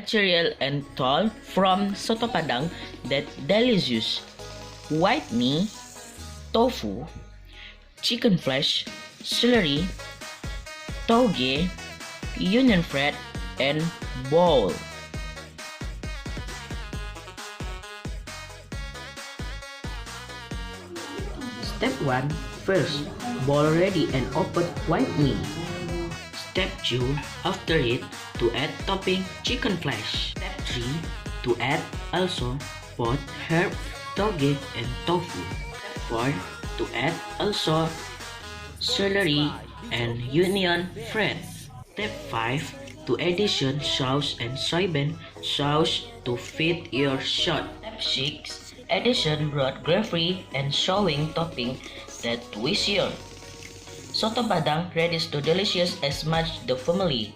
Material and toll from soto padang that delicious: white meat, tofu, chicken flesh, celery, toge, onion bread, and bowl. Step 1. First, boil ready and open white meat. Step 2. After it, to add topping chicken flesh. Step 3. To add also both herb, toge, and tofu. Step 4. To add also celery and onion bread. Step 5. To addition sauce and soybean sauce to fit your shot. Step 6. Addition broad gravy and showing topping that wish your. Soto padang ready to delicious as much the family.